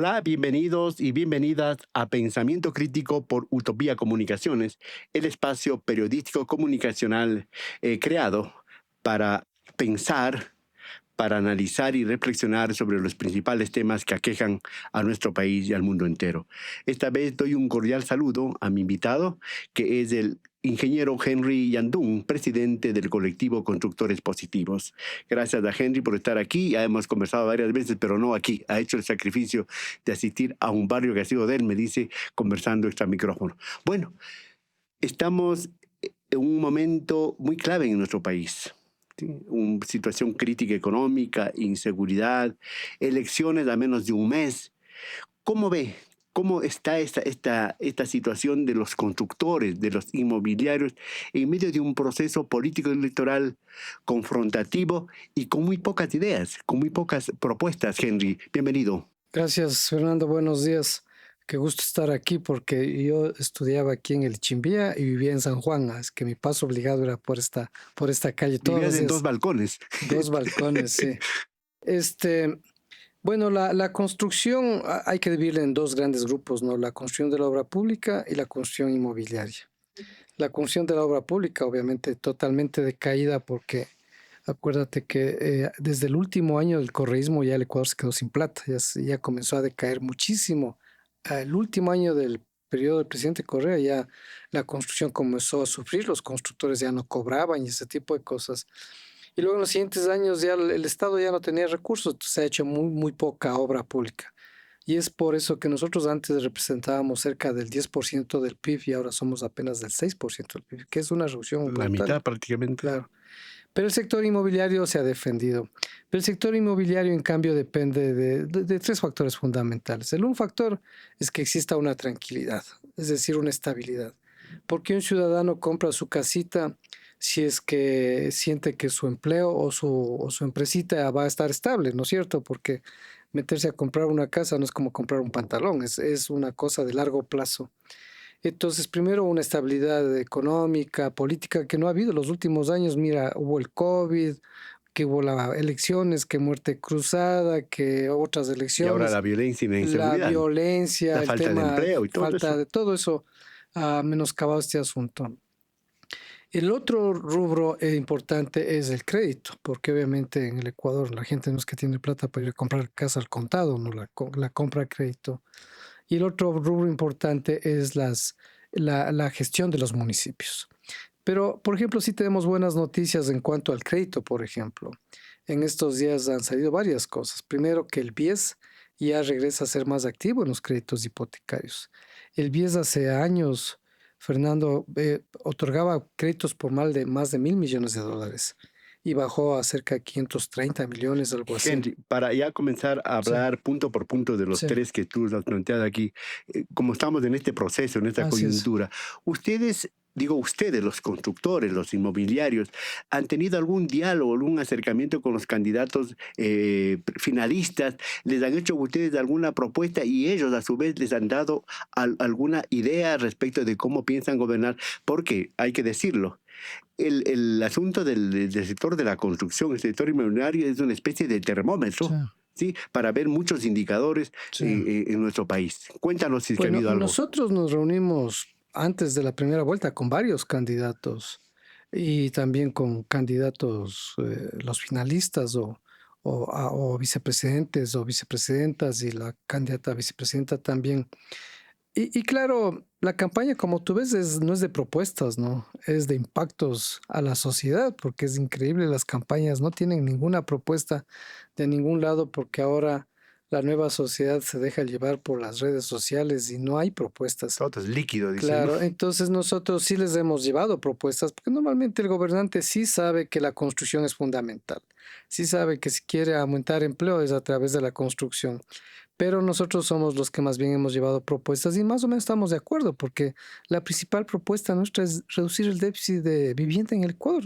Hola, bienvenidos y bienvenidas a Pensamiento Crítico por Utopía Comunicaciones, el espacio periodístico comunicacional creado para pensar, para analizar y reflexionar sobre los principales temas que aquejan a nuestro país y al mundo entero. Esta vez doy un cordial saludo a mi invitado, que es el ingeniero Henry Yandún, presidente del colectivo Constructores Positivos. Gracias a Henry por estar aquí. Ya hemos conversado varias veces, pero no aquí. Ha hecho el sacrificio de asistir a un barrio que ha sido de él, me dice, conversando extra micrófono. Bueno, estamos en un momento muy clave en nuestro país. ¿Sí? Una situación crítica económica, inseguridad, elecciones a menos de un mes. ¿Cómo ve? ¿Cómo está esta situación de los constructores, de los inmobiliarios, en medio de un proceso político electoral confrontativo y con muy pocas ideas, con muy pocas propuestas, Henry? Bienvenido. Gracias, Fernando. Buenos días. Qué gusto estar aquí porque yo estudiaba aquí en el Chimbía y vivía en San Juan. Es que mi paso obligado era por esta calle todos Vivías los en dos días. balcones. Dos balcones, sí. Este, bueno, la construcción hay que dividirla en dos grandes grupos, ¿no? La construcción de la obra pública y la construcción inmobiliaria. La construcción de la obra pública, obviamente, totalmente decaída porque acuérdate que desde el último año del correísmo ya el Ecuador se quedó sin plata, ya comenzó a decaer muchísimo. El último año del periodo del presidente Correa ya la construcción comenzó a sufrir, los constructores ya no cobraban y ese tipo de cosas. Y luego en los siguientes años ya el Estado ya no tenía recursos, entonces se ha hecho muy poca obra pública. Y es por eso que nosotros antes representábamos cerca del 10% del PIB y ahora somos apenas del 6% del PIB, que es una reducción La brutal, mitad prácticamente. claro. Pero el sector inmobiliario se ha defendido. Pero el sector inmobiliario, en cambio, depende de tres factores fundamentales. Un factor es que exista una tranquilidad, es decir, una estabilidad. Porque un ciudadano compra su casita si es que siente que su empleo o su empresita va a estar estable, ¿no es cierto? Porque meterse a comprar una casa no es como comprar un pantalón, es una cosa de largo plazo. Entonces, primero una estabilidad económica, política, que no ha habido los últimos años. Mira, hubo el COVID, que hubo las elecciones, que muerte cruzada, que otras Y ahora elecciones, la violencia y la la inseguridad, violencia, la el falta de tema, empleo y todo falta eso. de todo eso ha menoscabado este asunto. El otro rubro importante es el crédito, porque obviamente en el Ecuador la gente no es que tiene plata para ir a comprar casa al contado, no la compra a crédito. Y el otro rubro importante es la gestión de los municipios. Pero, por ejemplo, sí tenemos buenas noticias en cuanto al crédito, por ejemplo. En estos días han salido varias cosas. Primero, que el BIES ya regresa a ser más activo en los créditos hipotecarios. El BIES hace años, Fernando, otorgaba créditos por más de 1.000 millones de dólares y bajó a cerca de 530 millones, algo así. Henry, para ya comenzar a Sí, hablar punto por punto de los sí, tres que tú has planteado aquí, como estamos en este proceso, en esta así es. coyuntura, ustedes, los constructores, los inmobiliarios, ¿han tenido algún diálogo, algún acercamiento con los candidatos finalistas? ¿Les han hecho a ustedes alguna propuesta y ellos a su vez les han dado alguna idea respecto de cómo piensan gobernar? Porque hay que decirlo, el asunto del sector de la construcción, el sector inmobiliario es una especie de Sí, termómetro, ¿sí? Para ver muchos indicadores sí. en nuestro país. Cuéntanos si es que ha Bueno, habido algo. nosotros nos reunimos antes de la primera vuelta con varios candidatos y también con candidatos, los finalistas o vicepresidentes o vicepresidentas y la candidata a vicepresidenta también. Y claro, la campaña, como tú ves, no es de propuestas, ¿no? Es de impactos a la sociedad, porque es increíble, las campañas no tienen ninguna propuesta de ningún lado, porque ahora la nueva sociedad se deja llevar por las redes sociales y no hay propuestas. Todo es líquido, dicen, ¿no? Claro, entonces nosotros sí les hemos llevado propuestas, porque normalmente el gobernante sí sabe que la construcción es fundamental, sí sabe que si quiere aumentar empleo es a través de la construcción, pero nosotros somos los que más bien hemos llevado propuestas y más o menos estamos de acuerdo, porque la principal propuesta nuestra es reducir el déficit de vivienda en el Ecuador.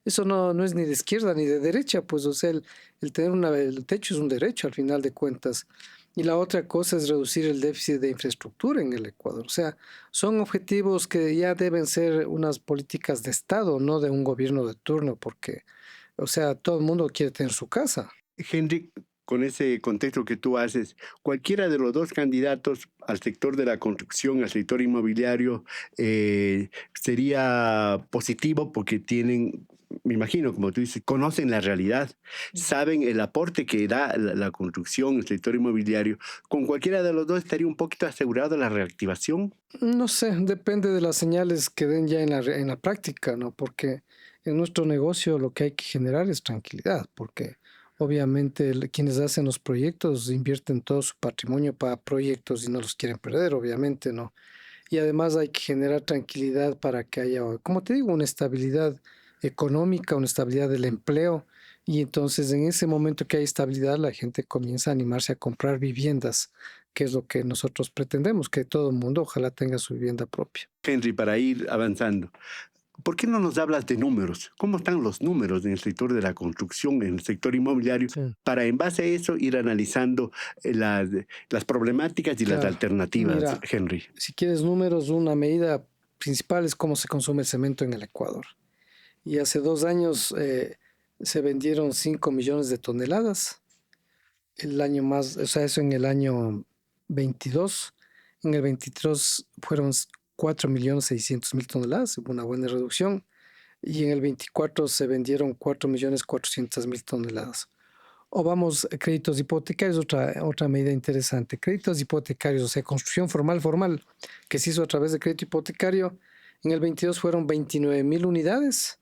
Eso no es ni de izquierda ni de derecha, pues o sea, el tener el techo es un derecho al final de cuentas. Y la otra cosa es reducir el déficit de infraestructura en el Ecuador. O sea, son objetivos que ya deben ser unas políticas de Estado, no de un gobierno de turno, porque, o sea, todo el mundo quiere tener su casa. Henry, con ese contexto que tú haces, cualquiera de los dos candidatos al sector de la construcción, al sector inmobiliario, sería positivo porque tienen, me imagino, como tú dices, conocen la realidad, saben el aporte que da la construcción, el sector inmobiliario. Con cualquiera de los dos estaría un poquito asegurado la reactivación. No sé, depende de las señales que den ya en la práctica, ¿no? Porque en nuestro negocio lo que hay que generar es tranquilidad, porque obviamente quienes hacen los proyectos invierten todo su patrimonio para proyectos y no los quieren perder, obviamente, ¿no? Y además hay que generar tranquilidad para que haya, como te digo, una estabilidad económica, una estabilidad del empleo. Y entonces en ese momento que hay estabilidad, la gente comienza a animarse a comprar viviendas, que es lo que nosotros pretendemos, que todo el mundo ojalá tenga su vivienda propia. Henry, para ir avanzando, ¿por qué no nos hablas de números? ¿Cómo están los números en el sector de la construcción, en el sector inmobiliario? Sí, Para en base a eso ir analizando las problemáticas y las claro. alternativas, Mira, Henry. si quieres números, una medida principal es cómo se consume el cemento en el Ecuador. Y hace 2 años se vendieron 5 millones de toneladas. El año más, o sea, eso en el año 22. En el 23 fueron 4.600.000 toneladas, hubo una buena reducción. Y en el 24 se vendieron 4.400.000 toneladas. O vamos, créditos hipotecarios, otra medida interesante. Créditos hipotecarios, o sea, construcción formal, que se hizo a través de crédito hipotecario. En el 22 fueron 29.000 unidades,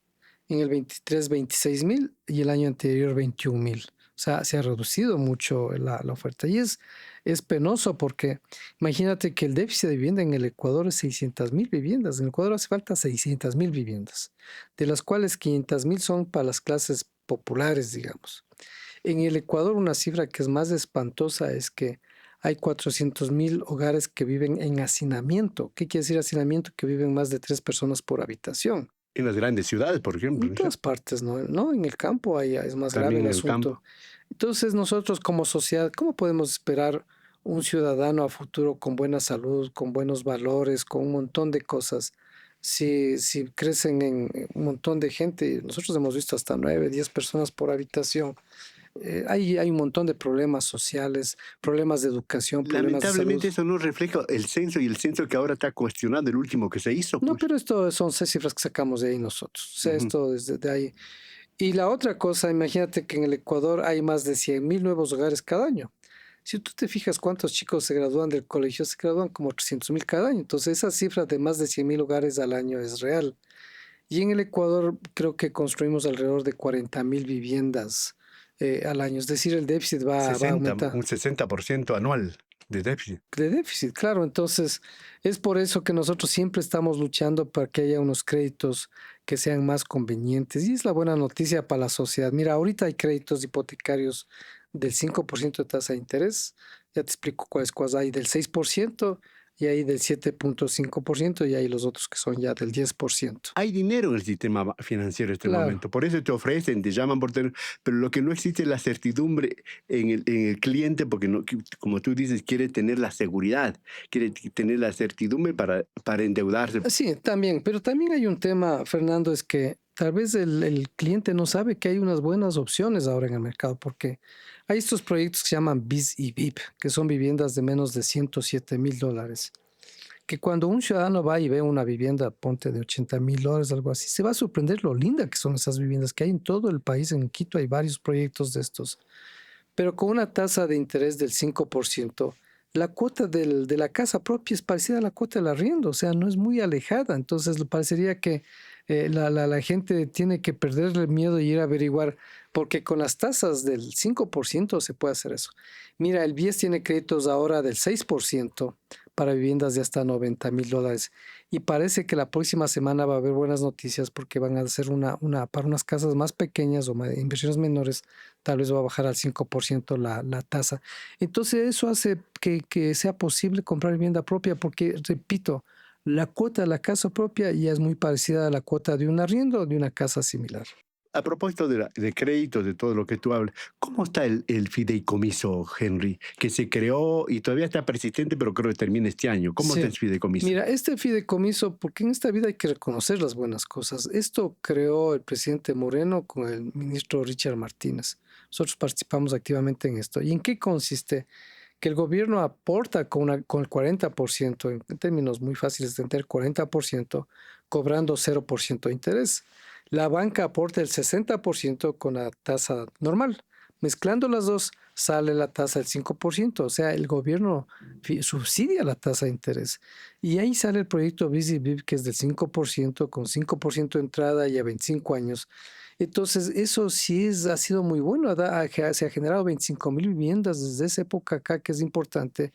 en el 23 26.000 y el año anterior 21.000. O sea, se ha reducido mucho la oferta. Y es penoso porque imagínate que el déficit de vivienda en el Ecuador es 600.000 viviendas. En el Ecuador hace falta 600.000 viviendas, de las cuales 500.000 son para las clases populares, digamos. En el Ecuador una cifra que es más espantosa es que hay 400.000 hogares que viven en hacinamiento. ¿Qué quiere decir hacinamiento? Que viven más de 3 personas por habitación. En las grandes ciudades, por ejemplo, En ¿no es todas cierto? partes, ¿no? No, en el campo es más grave También el en el campo. asunto. Entonces nosotros como sociedad, ¿cómo podemos esperar un ciudadano a futuro con buena salud, con buenos valores, con un montón de cosas? Si crecen en un montón de gente, nosotros hemos visto hasta 9, 10 personas por habitación. Hay un montón de problemas sociales, problemas de educación, problemas de salud. Lamentablemente eso no refleja el censo y el censo que ahora está cuestionado, el último que se hizo, No, pues. pero esto son cifras que sacamos de ahí nosotros. O sea, Ujú. esto desde de ahí. Y la otra cosa, imagínate que en el Ecuador hay más de 100.000 nuevos hogares cada año. Si tú te fijas cuántos chicos se gradúan del colegio, se gradúan como 300.000 cada año. Entonces, esa cifra de más de 100.000 hogares al año es real. Y en el Ecuador creo que construimos alrededor de 40.000 viviendas al año. Es decir, el déficit va a 60, aumentar. un 60% anual de déficit. De déficit, claro. Entonces, es por eso que nosotros siempre estamos luchando para que haya unos créditos que sean más convenientes. Y es la buena noticia para la sociedad. Mira, ahorita hay créditos hipotecarios del 5% de tasa de interés. Ya te explico cuáles hay del 6% y hay del 7.5% y hay los otros que son ya del 10%. Hay dinero en el sistema financiero en este Claro. momento, por eso te ofrecen, te llaman por teléfono, pero lo que no existe es la certidumbre en el cliente, porque no, como tú dices, quiere tener la seguridad, quiere tener la certidumbre para endeudarse. Sí, también, pero también hay un tema, Fernando, es que tal vez el cliente no sabe que hay unas buenas opciones ahora en el mercado, porque hay estos proyectos que se llaman BIS y VIP, que son viviendas de menos de $107.000, que cuando un ciudadano va y ve una vivienda, ponte de $80.000, algo así, se va a sorprender lo linda que son esas viviendas que hay en todo el país. En Quito hay varios proyectos de estos, pero con una tasa de interés del 5%, la cuota de la casa propia es parecida a la cuota del arriendo, o sea, no es muy alejada. Entonces, parecería que la gente tiene que perderle el miedo y ir a averiguar, porque con las tasas del 5% se puede hacer eso. Mira, el BIES tiene créditos ahora del 6% para viviendas de hasta $90.000. Y parece que la próxima semana va a haber buenas noticias porque van a hacer para unas casas más pequeñas o inversiones menores, tal vez va a bajar al 5% la tasa. Entonces eso hace que sea posible comprar vivienda propia porque, repito, la cuota de la casa propia ya es muy parecida a la cuota de un arriendo o de una casa similar. A propósito de créditos, de todo lo que tú hablas, ¿cómo está el fideicomiso, Henry? Que se creó y todavía está persistente, pero creo que termina este año. ¿Cómo está Sí. el fideicomiso? Mira, este fideicomiso, porque en esta vida hay que reconocer las buenas cosas. Esto creó el presidente Moreno con el ministro Richard Martínez. Nosotros participamos activamente en esto. ¿Y en qué consiste? Que el gobierno aporta con el 40%, en términos muy fáciles de entender, 40%, cobrando 0% de interés. La banca aporta el 60% con la tasa normal. Mezclando las dos, sale la tasa del 5%. O sea, el gobierno subsidia la tasa de interés. Y ahí sale el proyecto BizBib, que es del 5%, con 5% de entrada y a 25 años. Entonces, eso sí ha sido muy bueno. Se ha generado 25,000 viviendas desde esa época acá, que es importante.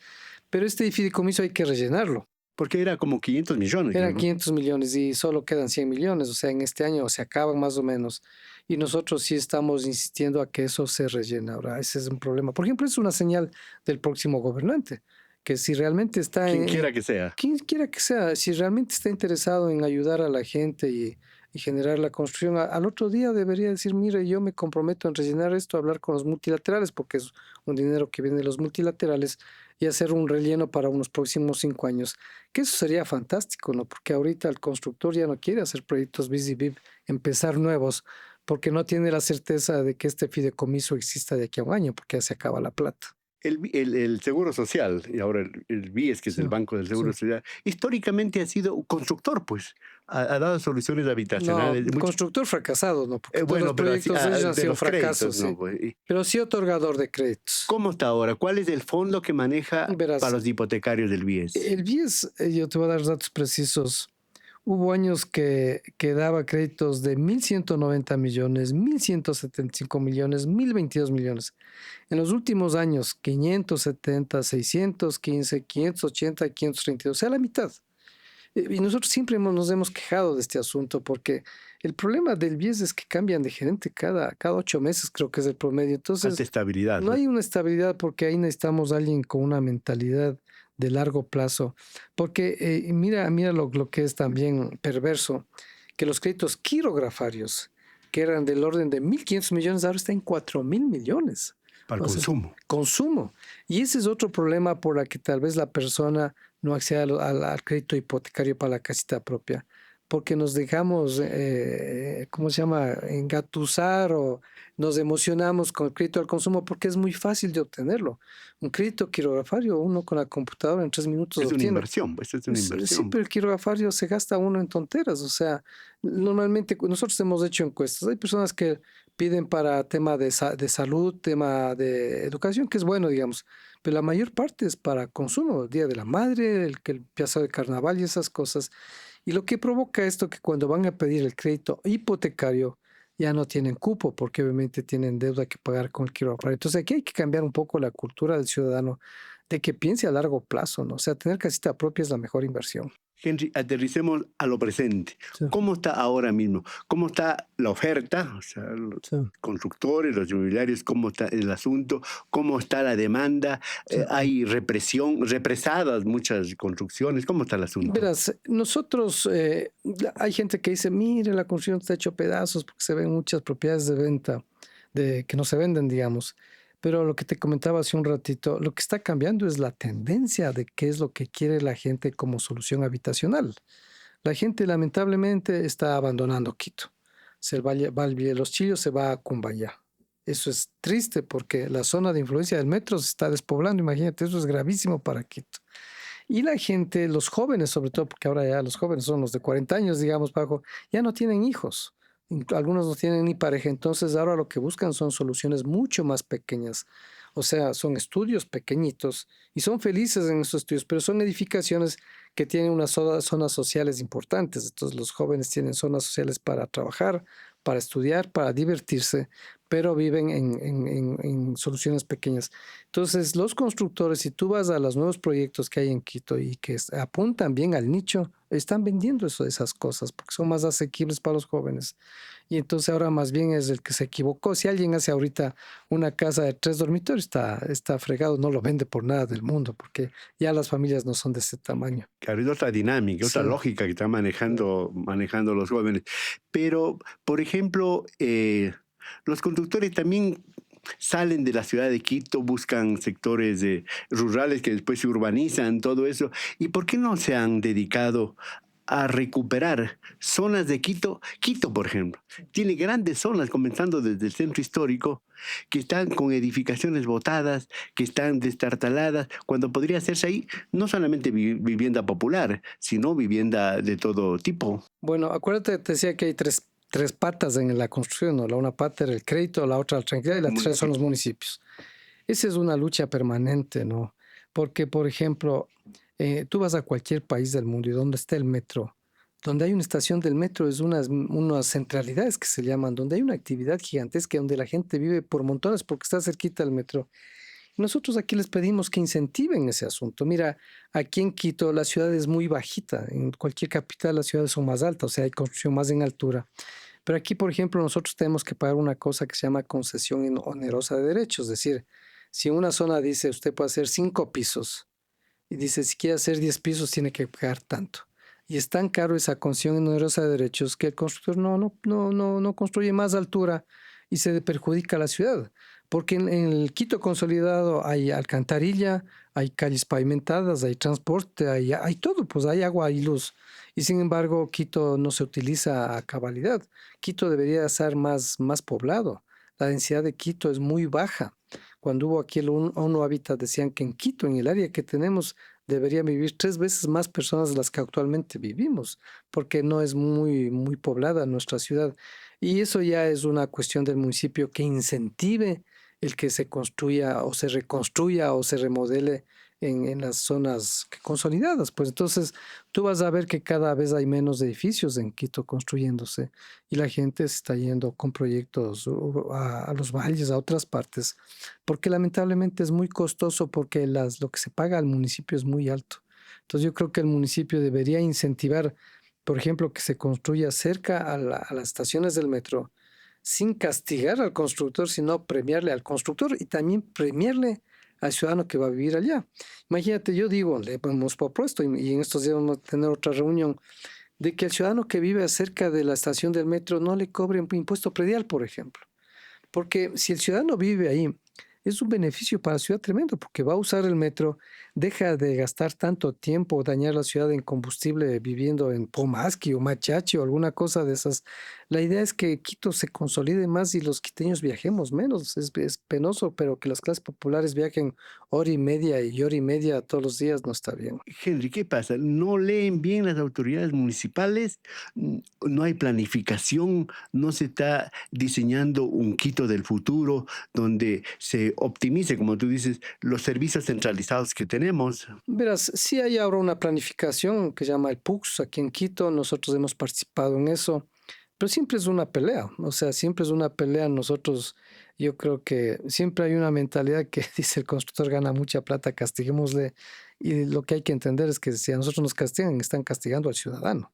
Pero este fideicomiso hay que rellenarlo. Porque era como 500 millones, creo, Eran ¿no? 500 millones y solo quedan 100 millones. O sea, en este año se acaban más o menos. Y nosotros sí estamos insistiendo a que eso se rellene. Ahora, ese es un problema. Por ejemplo, es una señal del próximo gobernante, que si realmente está Quien quiera que sea. quien quiera que sea, si realmente está interesado en ayudar a la gente y generar la construcción, al otro día debería decir, mire, yo me comprometo en rellenar esto, hablar con los multilaterales, porque es un dinero que viene de los multilaterales, y hacer un relleno para unos próximos 5 años, que eso sería fantástico, ¿no? Porque ahorita el constructor ya no quiere hacer proyectos BizBib, empezar nuevos, porque no tiene la certeza de que este fideicomiso exista de aquí a un año, porque ya se acaba la plata. El Seguro Social, y ahora el BIES, que es Sí, el Banco del sí. Seguro Social, históricamente ha sido un constructor, pues. Ha dado soluciones No, habitacionales. constructor fracasado, ¿no? Porque todos los Bueno, pero proyectos de ellos han de sido los créditos, fracasos, ¿no? sí. Pues, Pero sí otorgador de créditos. ¿cómo está ahora? ¿Cuál es el fondo que maneja para Verás, los hipotecarios del BIES? el BIES, yo te voy a dar datos precisos. Hubo años que daba créditos de 1.190 millones, 1.175 millones, 1.022 millones. En los últimos años, 570, 615, 580, 532, o sea, la mitad. Y nosotros siempre nos hemos quejado de este asunto porque el problema del BIES es que cambian de gerente cada 8 meses, creo que es el promedio. Falta Entonces, estabilidad, no ¿no? hay una estabilidad porque ahí necesitamos a alguien con una mentalidad de largo plazo. Porque mira lo que es también perverso, que los créditos quirografarios, que eran del orden de 1.500 millones, ahora están en 4.000 millones. Para el O sea, consumo. consumo. Y ese es otro problema por el que tal vez la persona no acceda al crédito hipotecario para la casita propia, porque nos dejamos, ¿cómo se llama?, engatusar o nos emocionamos con el crédito al consumo porque es muy fácil de obtenerlo. Un crédito quirografario, uno con la computadora en 3 minutos Es una obtiene. inversión, pues es una Sí, inversión. pero el quirografario se gasta uno en tonteras. O sea, normalmente nosotros hemos hecho encuestas. Hay personas que piden para tema de salud, tema de educación, que es bueno, digamos, pero la mayor parte es para consumo, el Día de la Madre, el piazza de carnaval y esas cosas. Y lo que provoca esto que cuando van a pedir el crédito hipotecario ya no tienen cupo porque obviamente tienen deuda que pagar con el quirografario. Entonces aquí hay que cambiar un poco la cultura del ciudadano de que piense a largo plazo, ¿no? O sea, tener casita propia es la mejor inversión. Henry, aterricemos a lo presente. Sí, ¿Cómo está ahora mismo? ¿Cómo está la oferta? O sea, los sí, constructores, los inmobiliarios, ¿cómo está el asunto? ¿Cómo está la demanda? sí. ¿Hay represión, represadas muchas construcciones? ¿Cómo está el asunto? Verás, nosotros, hay gente que dice, mire, la construcción está hecho pedazos porque se ven muchas propiedades de venta que no se venden, digamos. Pero lo que te comentaba hace un ratito, lo que está cambiando es la tendencia de qué es lo que quiere la gente como solución habitacional. La gente lamentablemente está abandonando Quito. Va al Valle de los Chillos, se va a Cumbayá. Eso es triste porque la zona de influencia del metro se está despoblando. Imagínate, eso es gravísimo para Quito. Y la gente, los jóvenes sobre todo, porque ahora ya los jóvenes son los de 40 años, digamos, bajo, ya no tienen hijos. Algunos no tienen ni pareja, entonces ahora lo que buscan son soluciones mucho más pequeñas. O sea, son estudios pequeñitos y son felices en esos estudios, pero son edificaciones que tienen unas zonas sociales importantes. Entonces los jóvenes tienen zonas sociales para trabajar, para estudiar, para divertirse, pero viven en soluciones pequeñas. Entonces los constructores, si tú vas a los nuevos proyectos que hay en Quito y que apuntan bien al nicho, están vendiendo esas cosas porque son más asequibles para los jóvenes. Y entonces ahora más bien es el que se equivocó. Si alguien hace ahorita una casa de 3 dormitorios, está fregado, no lo vende por nada del mundo, porque ya las familias no son de ese tamaño. Claro, es otra dinámica, otra Sí, lógica que están manejando los jóvenes. Pero, por ejemplo, los conductores también salen de la ciudad de Quito, buscan sectores rurales que después se urbanizan, todo eso. ¿Y por qué no se han dedicado a recuperar zonas de Quito? Quito, por ejemplo, tiene grandes zonas, comenzando desde el centro histórico, que están con edificaciones botadas, que están destartaladas, cuando podría hacerse ahí no solamente vivienda popular, sino vivienda de todo tipo. bueno, acuérdate, te decía que hay tres patas en la construcción, ¿no? La una pata era el crédito, la otra la tranquilidad y la tres son los municipios. Esa es una lucha permanente, ¿no? Porque, por ejemplo, tú vas a cualquier país del mundo y donde está el metro, donde hay una estación del metro, es unas centralidades que se llaman, donde hay una actividad gigantesca, donde la gente vive por montones porque está cerquita del metro. Nosotros aquí les pedimos que incentiven ese asunto. Mira, aquí en Quito la ciudad es muy bajita, en cualquier capital las ciudades son más altas, o sea, hay construcción más en altura. Pero aquí, por ejemplo, nosotros tenemos que pagar una cosa que se llama concesión onerosa de derechos. Es decir, si una zona dice usted puede hacer 5 pisos y dice si quiere hacer 10 pisos tiene que pagar tanto. Y es tan caro esa concesión onerosa de derechos que el constructor no construye más altura y se perjudica a la ciudad. Porque en el Quito consolidado hay alcantarilla, hay calles pavimentadas, hay transporte, hay todo, pues hay agua y luz. Y sin embargo, Quito no se utiliza a cabalidad. Quito debería ser más poblado. La densidad de Quito es muy baja. Cuando hubo aquí el ONU Habitat decían que en Quito, en el área que tenemos, deberían vivir 3 veces más personas de las que actualmente vivimos, porque no es muy poblada nuestra ciudad. Y eso ya es una cuestión del municipio que incentive el que se construya o se reconstruya o se remodele en las zonas consolidadas. Pues entonces tú vas a ver que cada vez hay menos edificios en Quito construyéndose y la gente se está yendo con proyectos a los valles, a otras partes, porque lamentablemente es muy costoso porque lo que se paga al municipio es muy alto. Entonces yo creo que el municipio debería incentivar, por ejemplo, que se construya cerca a las estaciones del metro, sin castigar al constructor, sino premiarle al constructor y también premiarle al ciudadano que va a vivir allá. Imagínate, yo digo, le hemos propuesto, y en estos días vamos a tener otra reunión, de que el ciudadano que vive cerca de la estación del metro no le cobre un impuesto predial, por ejemplo. Porque si el ciudadano vive ahí, es un beneficio para la ciudad tremendo, porque va a usar el metro, deja de gastar tanto tiempo, dañar la ciudad en combustible viviendo en Pomasqui o Machachi o alguna cosa de esas. La idea es que Quito se consolide más y los quiteños viajemos menos. Es penoso, pero que las clases populares viajen hora y media todos los días no está bien. Henry, ¿qué pasa? ¿No leen bien las autoridades municipales? ¿No hay planificación? ¿No se está diseñando un Quito del futuro donde se optimice, como tú dices, los servicios centralizados que tenemos? Verás, sí hay ahora una planificación que se llama el PUX aquí en Quito, nosotros hemos participado en eso, pero siempre es una pelea, o sea, siempre es una pelea. Nosotros, yo creo que siempre hay una mentalidad que dice el constructor gana mucha plata, castiguémosle, y lo que hay que entender es que si a nosotros nos castigan, están castigando al ciudadano.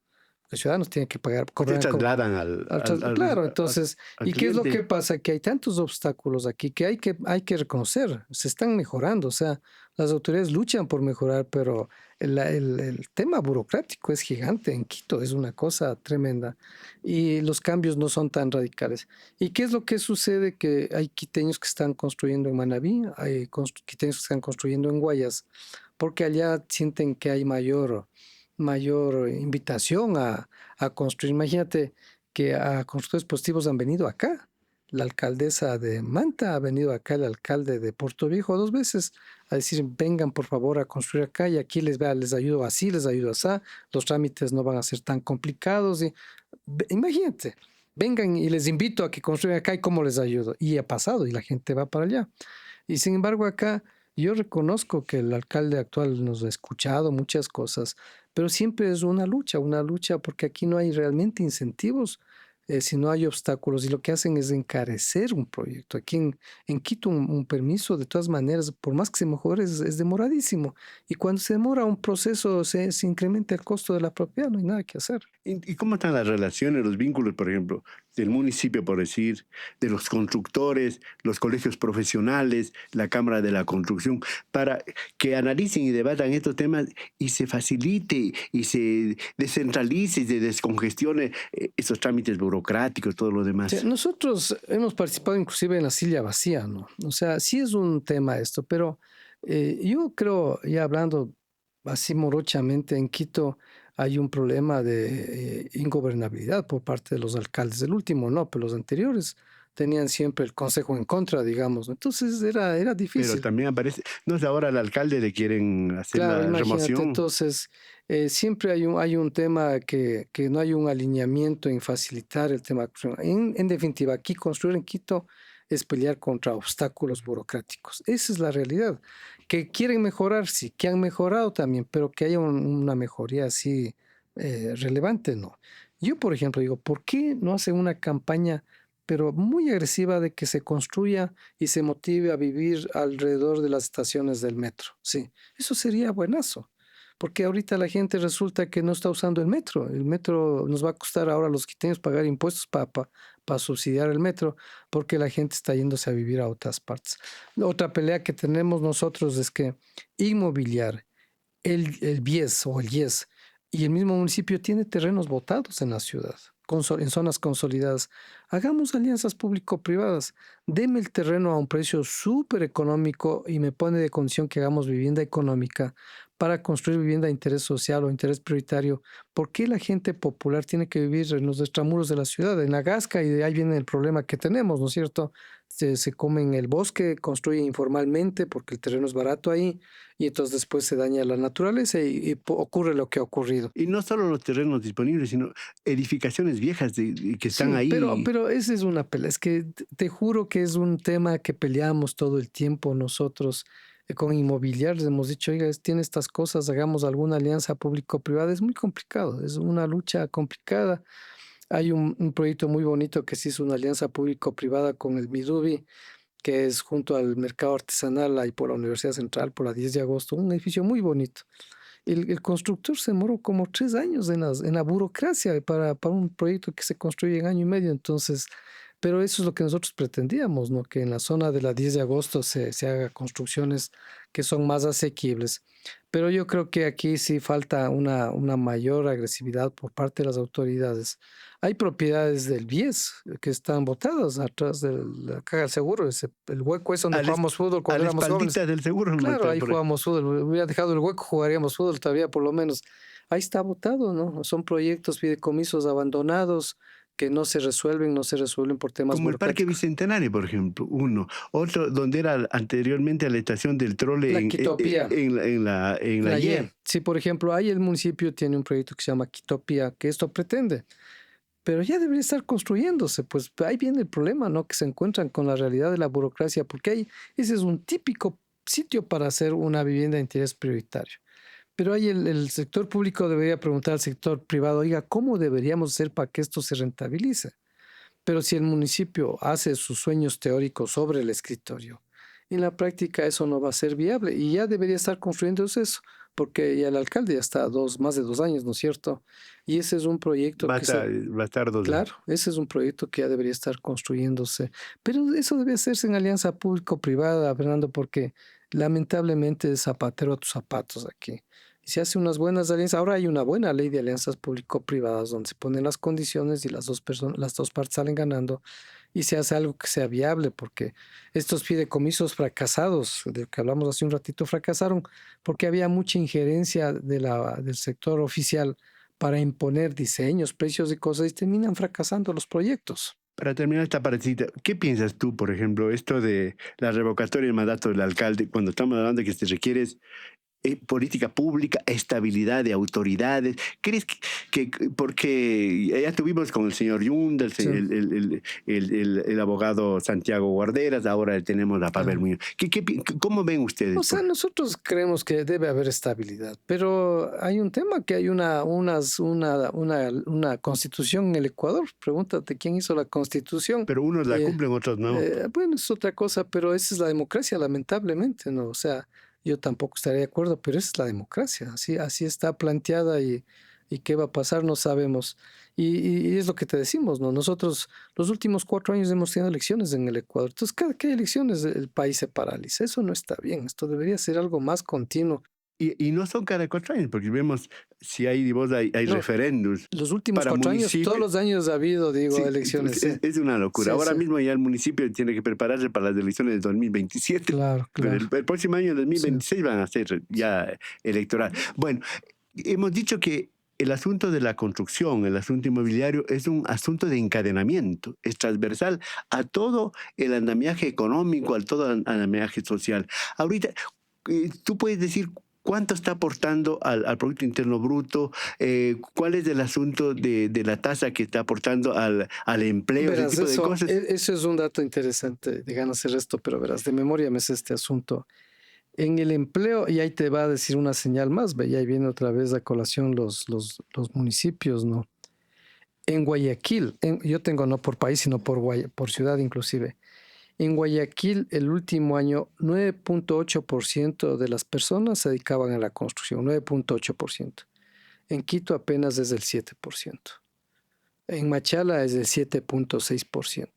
Los ciudadanos tienen que pagar, Ustedes cobrar, trasladan claro, entonces, al ¿y qué es lo que cliente. pasa? Que hay tantos obstáculos aquí que hay que reconocer, se están mejorando, o sea, las autoridades luchan por mejorar, pero el tema burocrático es gigante en Quito, es una cosa tremenda y los cambios no son tan radicales. ¿Y qué es lo que sucede? Que hay quiteños que están construyendo en Manabí, hay quiteños que están construyendo en Guayas, porque allá sienten que hay mayor invitación a construir. Imagínate que a constructores positivos han venido acá. La alcaldesa de Manta ha venido acá, el alcalde de Puerto Viejo 2 veces a decir, vengan por favor a construir acá y aquí les ayudo así, les ayudo así, los trámites no van a ser tan complicados. Imagínate, vengan y les invito a que construyan acá y cómo les ayudo. Y ha pasado y la gente va para allá. Y sin embargo acá yo reconozco que el alcalde actual nos ha escuchado muchas cosas, pero siempre es una lucha porque aquí no hay realmente incentivos, si no hay obstáculos y lo que hacen es encarecer un proyecto. Aquí en Quito un permiso de todas maneras, por más que se mejore, es demoradísimo. Y cuando se demora un proceso se incrementa el costo de la propiedad, no hay nada que hacer. ¿Y cómo están las relaciones, los vínculos, por ejemplo? del municipio, por decir, de los constructores, los colegios profesionales, la Cámara de la Construcción, para que analicen y debatan estos temas y se facilite y se descentralice y se descongestione esos trámites burocráticos, todo lo Sí, demás. nosotros hemos participado inclusive en la silla vacía, ¿no? O sea, sí es un tema esto, pero yo creo, ya hablando así morochamente, en Quito hay un problema de ingobernabilidad por parte de los alcaldes. El último no, pero los anteriores tenían siempre el consejo en contra, digamos, ¿no? Entonces era Pero difícil. también aparece, no sé, ahora al alcalde le quieren hacer Claro, la imagínate, remoción. entonces siempre hay un tema que no hay un alineamiento en facilitar el tema. En definitiva, aquí construir en Quito es pelear contra obstáculos burocráticos. Esa es la realidad. Que quieren mejorar, sí, que han mejorado también, pero que haya una mejoría así relevante, no. Yo, por ejemplo, digo, ¿por qué no hacen una campaña, pero muy agresiva de que se construya y se motive a vivir alrededor de las estaciones del metro? Sí, eso sería buenazo, porque ahorita la gente resulta que no está usando el metro. El metro nos va a costar ahora a los quiteños pagar impuestos para subsidiar el metro, porque la gente está yéndose a vivir a otras partes. Otra pelea que tenemos nosotros es que inmobiliar el BIES o el IES y el mismo municipio tiene terrenos botados en la ciudad, en zonas consolidadas. Hagamos alianzas público-privadas. Deme el terreno a un precio súper económico y me pone de condición que hagamos vivienda económica para construir vivienda de interés social o interés prioritario. ¿Por qué la gente popular tiene que vivir en los extramuros de la ciudad, en la Gasca? Y de ahí viene el problema que tenemos, ¿no es cierto? Se comen el bosque, construyen informalmente porque el terreno es barato ahí y entonces después se daña la naturaleza y ocurre lo que ha ocurrido. Y no solo los terrenos disponibles, sino edificaciones viejas que están Sí, ahí. pero esa es una pelea. Es que te juro que es un tema que peleamos todo el tiempo nosotros con inmobiliarios. Hemos dicho, oiga, tiene estas cosas, hagamos alguna alianza público-privada. Es muy complicado, es una lucha complicada. Hay un proyecto muy bonito que se hizo una alianza público-privada con el Midubi, que es junto al mercado artesanal ahí por la Universidad Central, por la 10 de agosto, un edificio muy bonito. El constructor se demoró como 3 años en la burocracia para un proyecto que se construye en año y medio. Entonces, pero eso es lo que nosotros pretendíamos, ¿no? Que en la zona de la 10 de agosto se haga construcciones que son más asequibles. Pero yo creo que aquí sí falta una mayor agresividad por parte de las autoridades. Hay propiedades del BIES que están botadas atrás de la caja del seguro, el hueco es donde A la, jugamos fútbol a cuando la éramos jóvenes. espaldita del seguro no Claro, está ahí por ahí. jugábamos fútbol. Hubiera dejado el hueco, jugaríamos fútbol todavía, por lo menos. Ahí está botado, ¿no? Son proyectos, fideicomisos abandonados que no se resuelven, no se resuelven por temas Como el Parque burocráticos. Bicentenario, por ejemplo, uno. Otro, donde era anteriormente la estación del trole La Quitopía, en la la Y. Y. Sí, por ejemplo, ahí el municipio tiene un proyecto que se llama Quitopía, que esto pretende, pero ya debería estar construyéndose. Pues ahí viene el problema, ¿no? Que se encuentran con la realidad de la burocracia, porque ese es un típico sitio para hacer una vivienda de interés prioritario. Pero ahí el sector público debería preguntar al sector privado, oiga, ¿cómo deberíamos hacer para que esto se rentabilice? Pero si el municipio hace sus sueños teóricos sobre el escritorio, en la práctica eso no va a ser viable y ya debería estar construyéndose eso, porque ya el alcalde ya está más de 2 años, ¿no es cierto? Y ese es un proyecto que se, Va a estar 2 años. claro, ese es un proyecto que ya debería estar construyéndose, pero eso debe hacerse en alianza público-privada, Fernando, porque lamentablemente es zapatero a tus zapatos aquí. Y se hace unas buenas alianzas. Ahora hay una buena ley de alianzas público-privadas donde se ponen las condiciones y las dos partes salen ganando y se hace algo que sea viable, porque estos fideicomisos fracasados, de que hablamos hace un ratito, fracasaron porque había mucha injerencia del sector oficial para imponer diseños, precios y cosas y terminan fracasando los proyectos. Para terminar esta partecita, ¿qué piensas tú, por ejemplo, esto de la revocatoria del mandato del alcalde, cuando estamos hablando de que se requiere política pública, estabilidad de autoridades? ¿Crees porque ya tuvimos con el señor Yunda, Sí, el abogado Santiago Guarderas, ahora tenemos a Pavel claro. Muñoz? ¿Cómo ven ustedes? O sea, nosotros creemos que debe haber estabilidad, pero hay un tema que hay una constitución en el Ecuador. Pregúntate quién hizo la constitución. Pero unos la Eh, cumplen, otros no. bueno, es otra cosa, pero esa es la democracia, lamentablemente, ¿no? O sea, yo tampoco estaría de acuerdo, pero esa es la democracia, así está planteada y qué va a pasar no sabemos. Y es lo que te decimos, ¿no? Nosotros los últimos 4 años hemos tenido elecciones en el Ecuador. Entonces, cada que hay elecciones, el país se paraliza. Eso no está bien. Esto debería ser algo más continuo. Y no son cada 4 años, porque vemos si hay, vos hay No, referéndums los últimos para 4 años, todos municipios. los años ha habido, digo, Sí, elecciones. es una locura. Sí, Ahora sí. mismo ya el municipio tiene que prepararse para las elecciones del 2027. Claro, Pero claro. el próximo año, el 2026, van a ser ya electoral. Bueno, hemos dicho que el asunto de la construcción, el asunto inmobiliario, es un asunto de encadenamiento, es transversal a todo el andamiaje económico, a todo el andamiaje social. Ahorita, tú puedes decir cuánto está aportando al Producto Interno Bruto, cuál es el asunto de la tasa que está aportando al empleo, Verás, ese tipo de cosas. eso es un dato interesante de ganas el resto, pero verás, de memoria me sé este asunto. En el empleo, y ahí te va a decir una señal más, ve, y ahí viene otra vez a colación los municipios, ¿no? En Guayaquil, yo tengo no por país, sino por ciudad inclusive. En Guayaquil, el último año, 9.8% de las personas se dedicaban a la construcción, 9.8%. En Quito apenas es del 7%. En Machala es del 7.6%.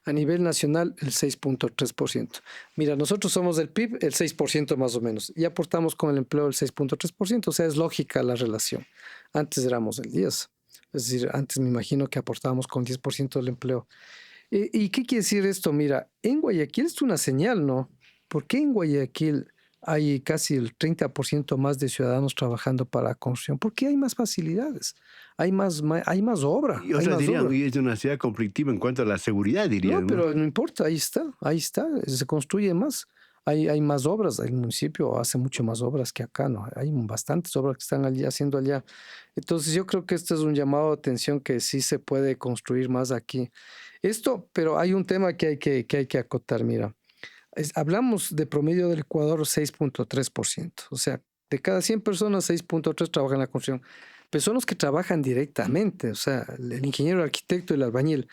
A nivel nacional, el 6.3%. Mira, nosotros somos del PIB el 6% más o menos y aportamos con el empleo el 6.3%, o sea, es lógica la relación. Antes éramos el 10%, es decir, antes me imagino que aportábamos con 10% del empleo. ¿Y qué quiere decir esto? Mira, en Guayaquil es una señal, ¿no? ¿Por qué en Guayaquil hay casi el 30% más de ciudadanos trabajando para la construcción? Porque hay más facilidades, hay más obra. Y otros dirían, y es una ciudad conflictiva en cuanto a la seguridad, dirían. No, pero no importa, ahí está, se construye más. Hay más obras, el municipio hace mucho más obras que acá, ¿no? Hay bastantes obras que están allí haciendo allá. Entonces yo creo que este es un llamado de atención que sí se puede construir más aquí. Pero hay un tema que hay que acotar, mira. Hablamos de promedio del Ecuador 6.3%, o sea, de cada 100 personas, 6.3 trabajan en la construcción. Pero son los que trabajan directamente, o sea, el ingeniero, el arquitecto y el albañil.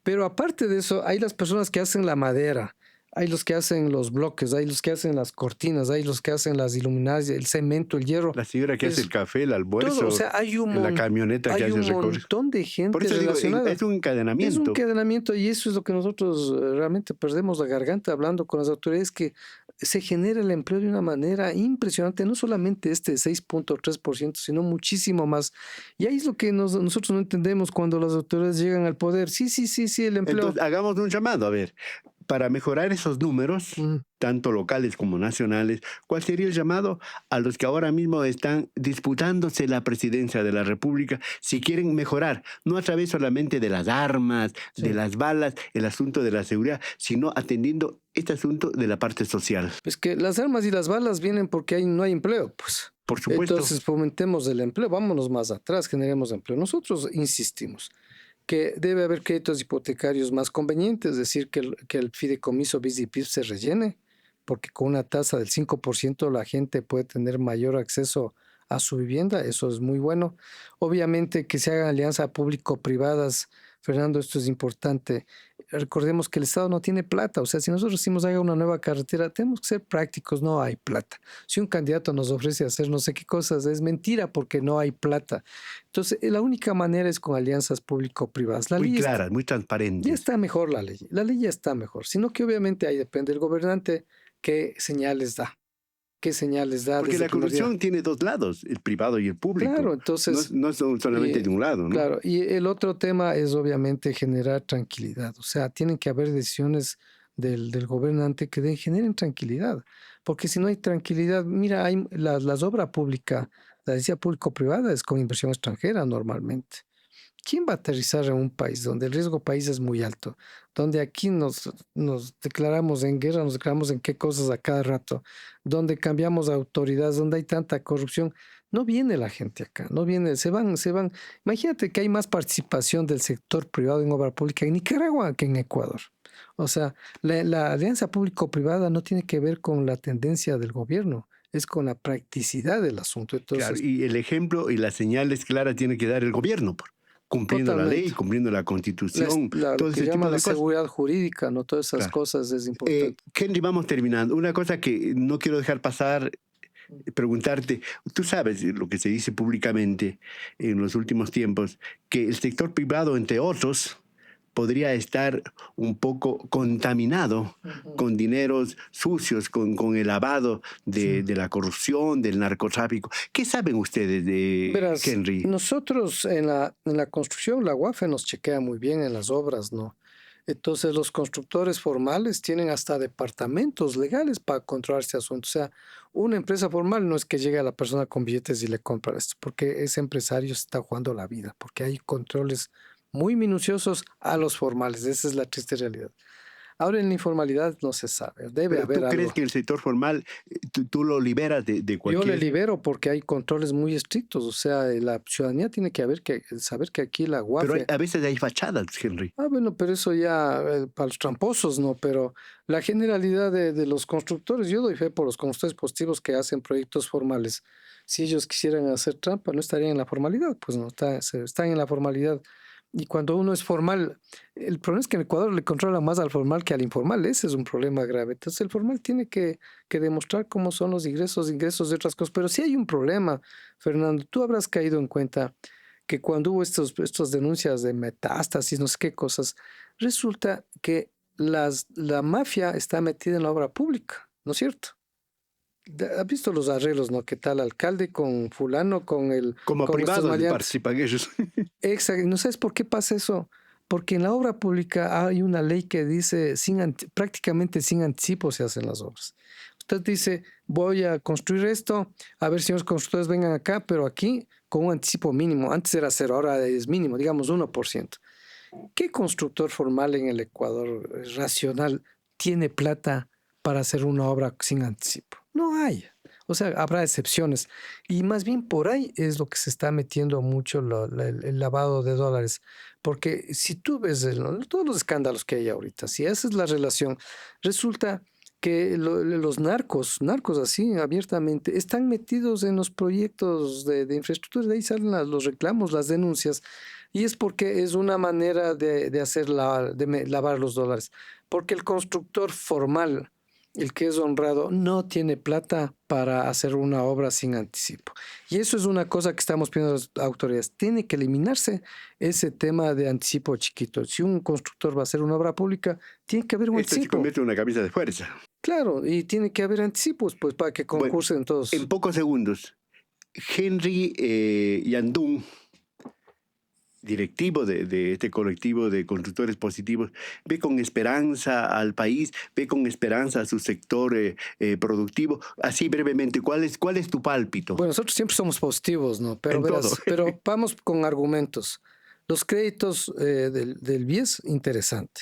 Pero aparte de eso, hay las personas que hacen la madera, hay los que hacen los bloques, hay los que hacen las cortinas, hay los que hacen las iluminarias, el cemento, el hierro. La señora que hace el café, el almuerzo, todo, o sea, hay la camioneta que hace el recorrido. Hay un montón de gente Por eso digo, relacionada. es un encadenamiento. Es un encadenamiento y eso es lo que nosotros realmente perdemos la garganta hablando con las autoridades, que se genera el empleo de una manera impresionante, no solamente este 6.3%, sino muchísimo más. Y ahí es lo que nosotros no entendemos cuando las autoridades llegan al poder. Sí, el empleo. Entonces, hagamos un llamado, a ver, para mejorar esos números, tanto locales como nacionales, ¿cuál sería el llamado a los que ahora mismo están disputándose la presidencia de la República si quieren mejorar, no a través solamente de las armas, de las balas, el asunto de la seguridad, sino atendiendo este asunto de la parte social? Pues que las armas y las balas vienen porque no hay empleo, pues. Por supuesto. Entonces fomentemos el empleo, vámonos más atrás, generemos empleo. Nosotros insistimos que debe haber créditos hipotecarios más convenientes, es decir, que el fideicomiso BIS y PIB se rellene, porque con una tasa del 5% la gente puede tener mayor acceso a su vivienda, eso es muy bueno. Obviamente que se hagan alianzas público-privadas, Fernando, esto es importante. Recordemos que el Estado no tiene plata, o sea, si nosotros decimos haga una nueva carretera, tenemos que ser prácticos, no hay plata. Si un candidato nos ofrece hacer no sé qué cosas, es mentira porque no hay plata. Entonces, la única manera es con alianzas público-privadas. Muy claras, muy transparentes. Ya está mejor la ley ya está mejor, sino que obviamente ahí depende del gobernante qué señales da. ¿Qué señales da? Porque la corrupción tiene dos lados, el privado y el público. Claro, entonces... No son solamente de un lado, ¿no? Claro, y el otro tema es obviamente generar tranquilidad. O sea, tienen que haber decisiones del gobernante que generen tranquilidad. Porque si no hay tranquilidad, mira, hay las obras públicas, la decía público-privada es con inversión extranjera normalmente. ¿Quién va a aterrizar en un país donde el riesgo país es muy alto? Donde aquí nos declaramos en guerra, nos declaramos en qué cosas a cada rato, donde cambiamos autoridades, donde hay tanta corrupción. No viene la gente acá, no viene, se van. Imagínate que hay más participación del sector privado en obra pública en Nicaragua que en Ecuador. O sea, la alianza público-privada no tiene que ver con la tendencia del gobierno, es con la practicidad del asunto. Entonces, claro, y el ejemplo y las señales claras tiene que dar el gobierno, cumpliendo totalmente. La ley, cumpliendo la Constitución, todo ese tipo de cosas. Seguridad jurídica, ¿no? Todas esas cosas es importante. Henry, vamos terminando. Una cosa que no quiero dejar pasar preguntarte, tú sabes lo que se dice públicamente en los últimos tiempos, que el sector privado, entre otros, podría estar un poco contaminado con dineros sucios, con el lavado Sí. de la corrupción, del narcotráfico. ¿Qué saben ustedes de Verás, Henry? nosotros en la construcción, la UAFE nos chequea muy bien en las obras, ¿no? Entonces los constructores formales tienen hasta departamentos legales para controlar este asunto. O sea, una empresa formal no es que llegue a la persona con billetes y le compra esto, porque ese empresario se está jugando la vida, porque hay controles muy minuciosos a los formales. Esa es la triste realidad. Ahora en la informalidad no se sabe, debe Pero haber tú crees algo. que el sector formal, tú lo liberas de Yo le cualquier... libero porque hay controles muy estrictos, o sea, la ciudadanía tiene que saber que aquí la Pero UAFE, a veces hay fachadas, Henry. bueno, pero eso ya para los tramposos, ¿no? Pero la generalidad de los constructores, yo doy fe por los constructores positivos que hacen proyectos formales. Si ellos quisieran hacer trampa, no estarían en la formalidad, pues no, están en la formalidad. Y cuando uno es formal, el problema es que en Ecuador le controla más al formal que al informal, ese es un problema grave. Entonces el formal tiene que demostrar cómo son los ingresos de otras cosas. Pero sí hay un problema, Fernando, tú habrás caído en cuenta que cuando hubo estas denuncias de metástasis, no sé qué cosas, resulta que la mafia está metida en la obra pública, ¿no es cierto? ¿Has visto los arreglos, no? ¿Qué tal alcalde con fulano, Como con estos privados maleantes? participan ellos. Exacto. ¿No sabes por qué pasa eso? Porque en la obra pública hay una ley que dice prácticamente sin anticipo se hacen las obras. Usted dice, voy a construir esto, a ver si los constructores vengan acá, pero aquí con un anticipo mínimo. Antes era cero, ahora es mínimo, digamos 1%. ¿Qué constructor formal en el Ecuador racional tiene plata para hacer una obra sin anticipo? No hay. O sea, habrá excepciones. Y más bien por ahí es lo que se está metiendo mucho el lavado de dólares. Porque si tú ves todos los escándalos que hay ahorita, si esa es la relación, resulta que los narcos así abiertamente, están metidos en los proyectos de infraestructura. De ahí salen los reclamos, las denuncias. Y es porque es una manera de hacer lavar los dólares. Porque el constructor formal, el que es honrado, no tiene plata para hacer una obra sin anticipo. Y eso es una cosa que estamos pidiendo a las autoridades. Tiene que eliminarse ese tema de anticipo chiquito. Si un constructor va a hacer una obra pública, tiene que haber un Esto se anticipo. convierte en una camisa de fuerza. Claro, y tiene que haber anticipos, pues, para que Bueno, concursen todos. en pocos segundos, Henry Yandún, directivo de este colectivo de constructores positivos, ve con esperanza al país, ve con esperanza a su sector productivo. Así brevemente, ¿cuál es tu pálpito? Bueno, nosotros siempre somos positivos, ¿no? Pero En todo. pero vamos con argumentos. Los créditos del BIES, interesante.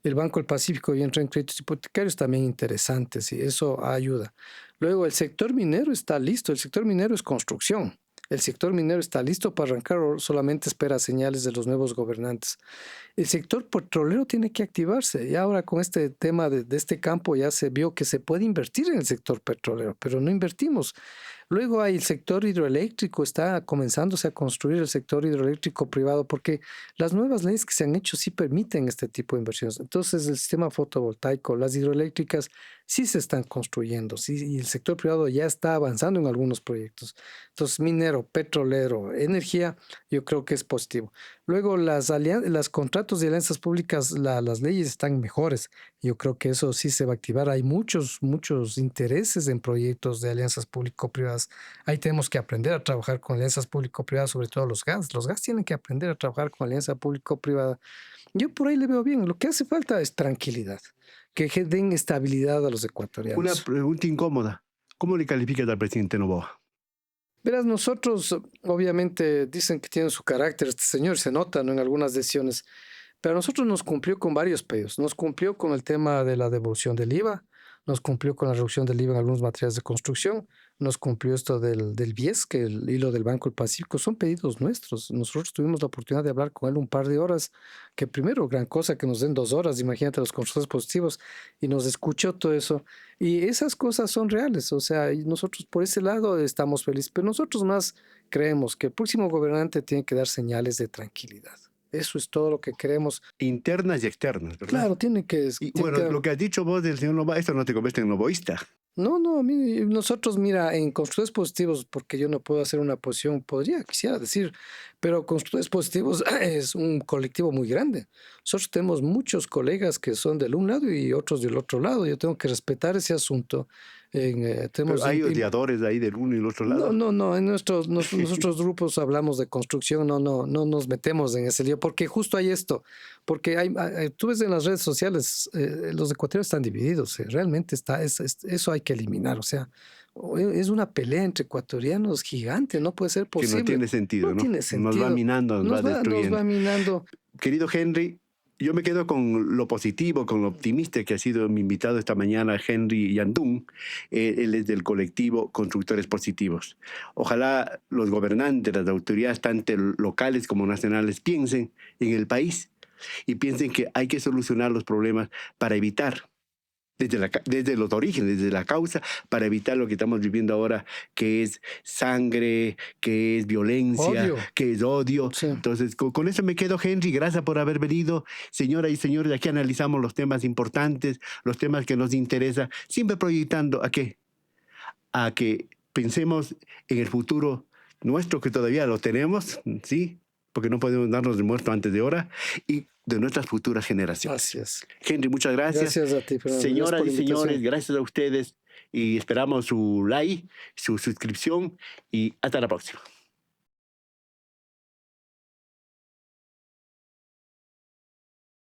El Banco del Pacífico y entra en créditos hipotecarios, también interesantes, y eso ayuda. Luego, el sector minero está listo. El sector minero es construcción. El sector minero está listo para arrancar, o solamente espera señales de los nuevos gobernantes. El sector petrolero tiene que activarse. Y ahora con este tema de este campo ya se vio que se puede invertir en el sector petrolero, pero no invertimos. Luego hay el sector hidroeléctrico, está comenzándose a construir el sector hidroeléctrico privado porque las nuevas leyes que se han hecho sí permiten este tipo de inversiones. Entonces el sistema fotovoltaico, las hidroeléctricas sí se están construyendo, sí, y el sector privado ya está avanzando en algunos proyectos. Entonces minero, petrolero, energía, yo creo que es positivo. Luego las contratos de alianzas públicas, las leyes están mejores. Yo creo que eso sí se va a activar. Hay muchos intereses en proyectos de alianzas público-privadas. Ahí tenemos que aprender a trabajar con alianzas público-privadas, sobre todo los gas. Los gas tienen que aprender a trabajar con alianza público-privada. Yo por ahí le veo bien. Lo que hace falta es tranquilidad, que den estabilidad a los Una ecuatorianos. pregunta incómoda. ¿Cómo le calificas al presidente Noboa? Verás, nosotros obviamente dicen que tiene su carácter, este señor se nota, ¿no?, en algunas decisiones, pero a nosotros nos cumplió con varios pedidos. Nos cumplió con el tema de la devolución del IVA, nos cumplió con la reducción del IVA en algunos materiales de construcción, nos cumplió esto del BIES, que el hilo del Banco del Pacífico, son pedidos nuestros. Nosotros tuvimos la oportunidad de hablar con él un par de horas, que primero, gran cosa que nos den 2 horas, imagínate los constructores positivos, y nos escuchó todo eso. Y esas cosas son reales, o sea, y nosotros por ese lado estamos felices, pero nosotros más creemos que el próximo gobernante tiene que dar señales de tranquilidad. Eso es todo lo que queremos. Internas y externas, ¿verdad? Claro, Y bueno, lo que has dicho vos del señor Noboa, esto no te convierte en novoísta. No, nosotros, mira, en constructores positivos, porque yo no puedo hacer una posición, quisiera decir, pero constructores positivos es un colectivo muy grande. Nosotros tenemos muchos colegas que son del un lado y otros del otro lado. Yo tengo que respetar ese asunto. Pero hay odiadores ahí del uno y del otro lado. No, en nosotros grupos hablamos de construcción, no nos metemos en ese lío, porque justo hay esto, porque tú ves en las redes sociales, los ecuatorianos están divididos, realmente eso hay que eliminar, o sea, es una pelea entre ecuatorianos gigante, no puede ser Que posible. no tiene sentido, No ¿no? tiene sentido. Nos va minando, nos va Nos destruyendo. va minando. Querido Henry, yo me quedo con lo positivo, con lo optimista que ha sido mi invitado esta mañana, Henry Yandún. Él es del colectivo Constructores Positivos. Ojalá los gobernantes, las autoridades, tanto locales como nacionales, piensen en el país y piensen que hay que solucionar los problemas para evitar, desde los orígenes, desde la causa, para evitar lo que estamos viviendo ahora, que es sangre, que es violencia, Odio. que es odio. Sí. Entonces, con eso me quedo, Henry. Gracias por haber venido. Señoras y señores, aquí analizamos los temas importantes, los temas que nos interesan, siempre proyectando a que pensemos en el futuro nuestro, que todavía lo tenemos, ¿sí? Porque no podemos darnos de muerto antes de hora, y de nuestras futuras generaciones. Gracias. Henry, muchas gracias. Gracias a ti, Fernando. Señoras Gracias por y la invitación. señores, gracias a ustedes y esperamos su like, su suscripción y hasta la próxima.